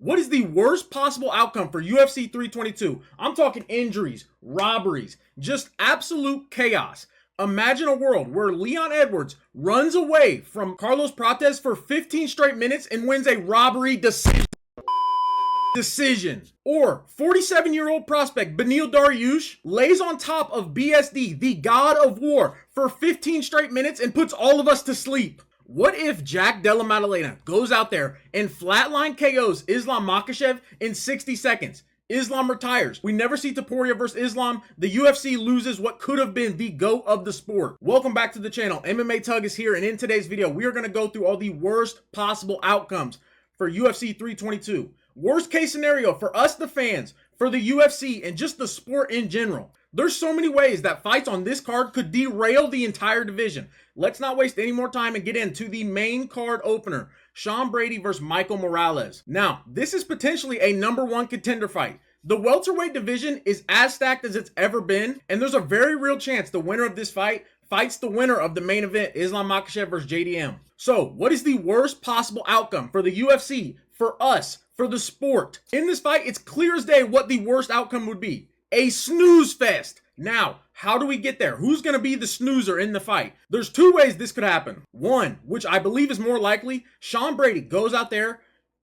What is the worst possible outcome for UFC 322? I'm talking injuries, robberies, just absolute chaos. Imagine a world where Leon Edwards runs away from Carlos Prates for 15 straight minutes and wins a robbery decision. Or 47-year-old prospect Beneil Dariush lays on top of BSD, the god of war, for 15 straight minutes and puts all of us to sleep. What if Della Maddalena goes out there and flatline KOs Islam Makhachev in 60 seconds? Islam retires. We never see Topuria versus Islam. The UFC loses what could have been the GOAT of the sport. Welcome back to the channel. MMA Tug is here, and in today's video, we are going to go through all the worst possible outcomes for UFC 322. Worst case scenario for us, the fans, for the UFC, and just the sport in general. There's so many ways that fights on this card could derail the entire division. Let's not waste any more time and get into the main card opener. Sean Brady versus Michael Morales. Now, this is potentially a #1 contender fight. The welterweight division is as stacked as it's ever been, and there's a very real chance the winner of this fight fights the winner of the main event, Islam Makhachev versus JDM. So, what is the worst possible outcome for the UFC, for us, for the sport? In this fight, it's clear as day what the worst outcome would be. A snooze fest. Now, how do we get there? Who's going to be the snoozer in the fight? There's two ways this could happen. One, which I believe is more likely, Sean Brady goes out there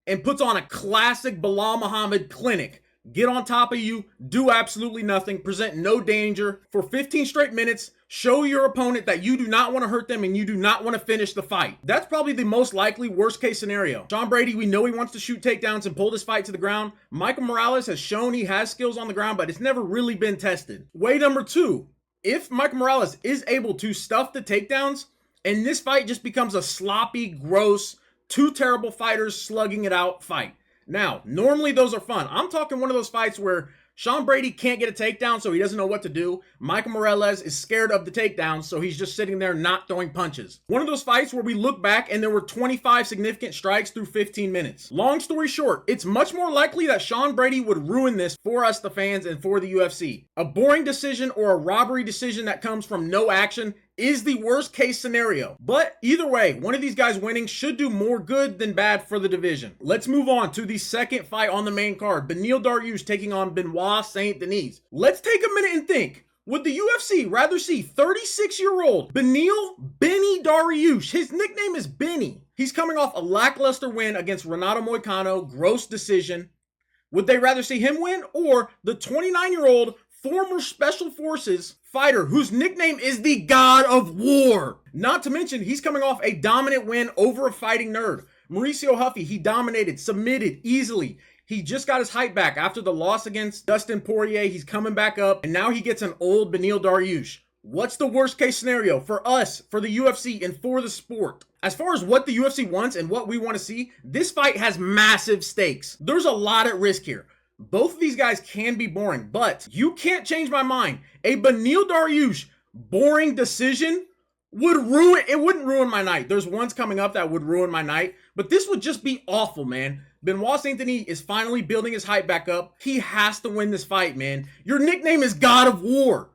and puts on a classic Bilal Muhammad clinic. Get on top of you, do absolutely nothing, present no danger for 15 straight minutes, show your opponent that you do not want to hurt them and you do not want to finish the fight. That's probably the most likely worst case scenario. Sean Brady, we know he wants to shoot takedowns and pull this fight to the ground. Michael Morales has shown he has skills on the ground, but it's never really been tested. Way number two, if Michael Morales is able to stuff the takedowns and this fight just becomes a sloppy, gross, two terrible fighters slugging it out fight. Now, normally those are fun. I'm talking one of those fights where Sean Brady can't get a takedown, so he doesn't know what to do. Michael Morales is scared of the takedown, so he's just sitting there not throwing punches. One of those fights where we look back and there were 25 significant strikes through 15 minutes. Long story short, it's much more likely that Sean Brady would ruin this for us, the fans, and for the UFC. A boring decision or a robbery decision that comes from no action is the worst case scenario. But either way, one of these guys winning should do more good than bad for the division. Let's move on to the second fight on the main card. Beneil Dariush taking on Benoît Saint-Denis. Let's take a minute and think. Would the UFC rather see 36-year-old Benny Dariush? His nickname is Benny. He's coming off a lackluster win against Renato Moicano, gross decision. Would they rather see him win or the 29-year-old former Special Forces fighter whose nickname is the God of War? Not to mention, he's coming off a dominant win over a fighting nerd. Mauricio Huffy, he dominated, submitted easily. He just got his hype back after the loss against Dustin Poirier. He's coming back up, and now he gets an old Beneil Dariush. What's the worst case scenario for us, for the UFC, and for the sport? As far as what the UFC wants and what we want to see, this fight has massive stakes. There's a lot at risk here. Both of these guys can be boring, but you can't change my mind. A Beneil Dariush boring decision wouldn't ruin my night. There's ones coming up that would ruin my night, but this would just be awful, man. Benoît Saint-Denis is finally building his hype back up. He has to win this fight, man. Your nickname is God of War.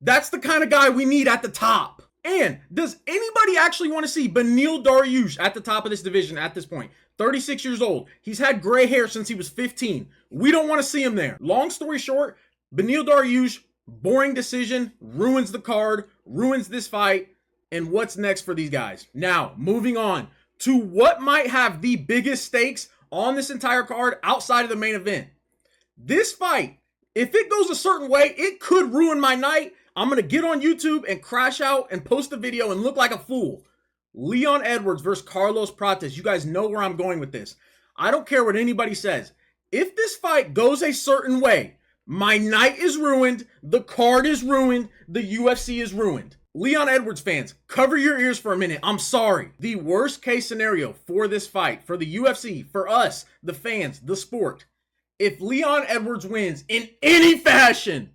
That's the kind of guy we need at the top. And does anybody actually want to see Beneil Dariush at the top of this division at this point? 36 years old. He's had gray hair since he was 15. We don't want to see him there. Long story short, Beneil Dariush, boring decision, ruins the card, ruins this fight. And what's next for these guys? Now, moving on to what might have the biggest stakes on this entire card outside of the main event. This fight, if it goes a certain way, it could ruin my night. I'm going to get on YouTube and crash out and post a video and look like a fool. Leon Edwards versus Carlos Prates. You guys know where I'm going with this. I don't care what anybody says. If this fight goes a certain way, my night is ruined, the card is ruined, the UFC is ruined. Leon Edwards fans, cover your ears for a minute. I'm sorry. The worst case scenario for this fight, for the UFC, for us, the fans, the sport, if Leon Edwards wins in any fashion,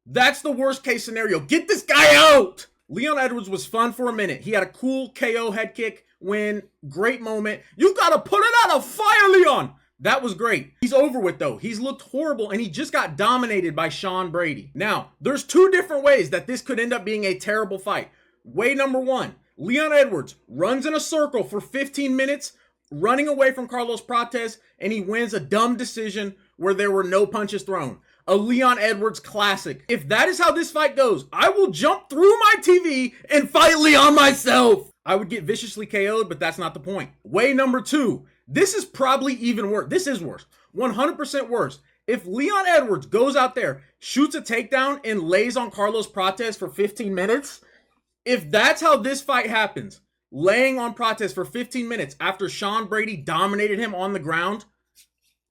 that's the worst case scenario. Get this guy out. Leon Edwards was fun for a minute. He had a cool KO head kick win. Great moment. You got to put it out of fire, Leon. That was great. He's over with, though. He's looked horrible, and he just got dominated by Sean Brady. Now, there's two different ways that this could end up being a terrible fight. Way number one, Leon Edwards runs in a circle for 15 minutes, running away from Carlos Prates, and he wins a dumb decision where there were no punches thrown. A Leon Edwards classic. If that is how this fight goes, I will jump through my TV and fight Leon myself. I would get viciously KO'd, but that's not the point. Way number 2. This is probably even worse. This is worse. 100% worse. If Leon Edwards goes out there, shoots a takedown, and lays on Carlos Prates for 15 minutes, if that's how this fight happens, laying on Prates for 15 minutes after Sean Brady dominated him on the ground,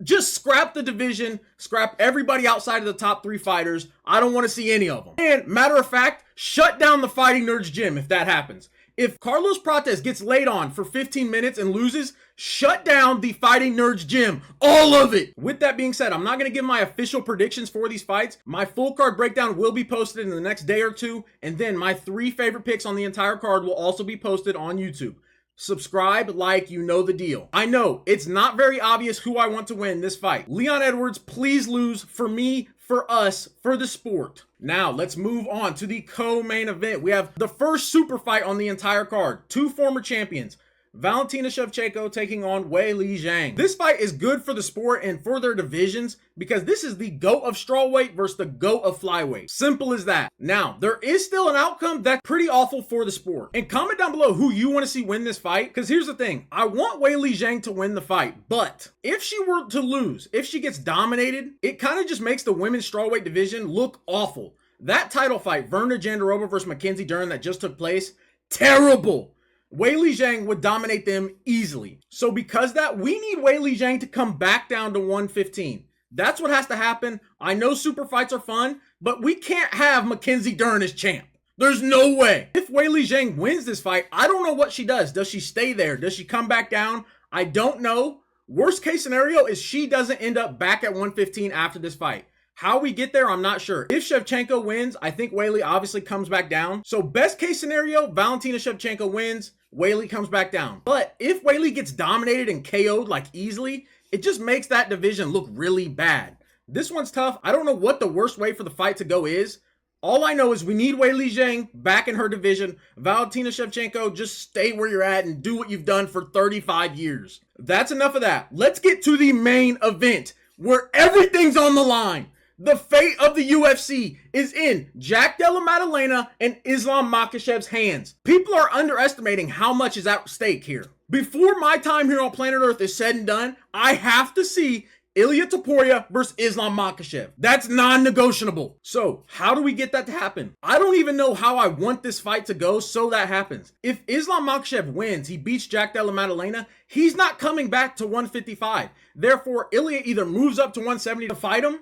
just scrap the division, scrap everybody outside of the top 3 fighters. I don't want to see any of them. And matter of fact, shut down the Fighting Nerds gym if that happens. If Carlos Prates gets laid on for 15 minutes and loses, shut down the Fighting Nerds gym. All of it. With that being said, I'm not going to give my official predictions for these fights. My full card breakdown will be posted in the next day or 2. And then my 3 favorite picks on the entire card will also be posted on YouTube. Subscribe, like, you know the deal. I know, it's not very obvious who I want to win this fight. Leon Edwards, please lose for me, for us, for the sport. Now, let's move on to the co-main event. We have the first super fight on the entire card. 2 former champions. Valentina Shevchenko taking on Weili Zhang. This fight is good for the sport and for their divisions because this is the GOAT of strawweight versus the GOAT of flyweight. Simple as that. Now, there is still an outcome that's pretty awful for the sport. And comment down below who you want to see win this fight, because here's the thing. I want Weili Zhang to win the fight, but if she were to lose, if she gets dominated, it kind of just makes the women's strawweight division look awful. That title fight, Verna Jandiroba versus Mackenzie Dern that just took place, terrible. Weili Zhang would dominate them easily. So because that, we need Weili Zhang to come back down to 115. That's what has to happen. I know super fights are fun, but we can't have Mackenzie Dern as champ. There's no way. If Weili Zhang wins this fight, I don't know what she does. Does she stay there? Does she come back down? I don't know. Worst case scenario is she doesn't end up back at 115 after this fight. How we get there, I'm not sure. If Shevchenko wins, I think Weili obviously comes back down. So best case scenario, Valentina Shevchenko wins, Weili comes back down. But if Weili gets dominated and KO'd like easily, it just makes that division look really bad. This one's tough. I don't know what the worst way for the fight to go is. All I know is we need Weili Zhang back in her division. Valentina Shevchenko, just stay where you're at and do what you've done for 35 years. That's enough of that. Let's get to the main event where everything's on the line. The fate of the UFC is in Della Maddalena and Islam Makhachev's hands. People are underestimating how much is at stake here. Before my time here on planet Earth is said and done, I have to see Ilia Topuria versus Islam Makhachev. That's non-negotiable. So how do we get that to happen? I don't even know how I want this fight to go so that happens. If Islam Makhachev wins, he beats Della Maddalena, he's not coming back to 155. Therefore, Ilia either moves up to 170 to fight him,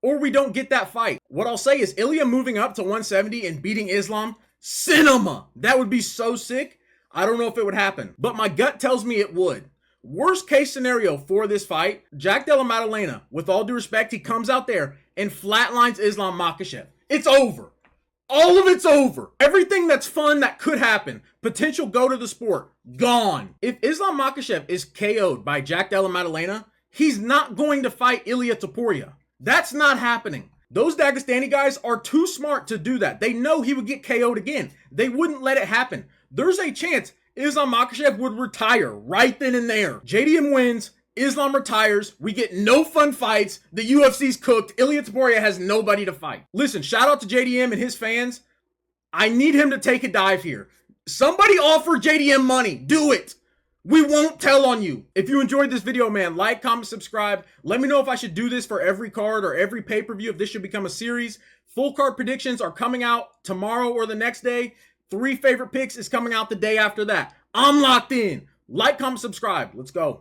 or we don't get that fight. What I'll say is Ilia moving up to 170 and beating Islam, cinema. That would be so sick. I don't know if it would happen, but my gut tells me it would. Worst case scenario for this fight, Della Maddalena, with all due respect, he comes out there and flatlines Islam Makhachev. It's over. All of it's over. Everything that's fun that could happen, potential go to the sport, gone. If Islam Makhachev is KO'd by Della Maddalena, he's not going to fight Ilia Topuria. That's not happening. Those Dagestani guys are too smart to do that. They know he would get KO'd again. They wouldn't let it happen. There's a chance Islam Makhachev would retire right then and there. JDM wins, Islam retires, we get no fun fights, the UFC's cooked, Ilia Topuria has nobody to fight. Listen, shout out to JDM and his fans. I need him to take a dive here. Somebody offer JDM money. Do it. We won't tell on you. If you enjoyed this video, man, like, comment, subscribe. Let me know if I should do this for every card or every pay-per-view, if this should become a series. Full card predictions are coming out tomorrow or the next day. 3 favorite picks is coming out the day after that. I'm locked in. Like, comment, subscribe. Let's go.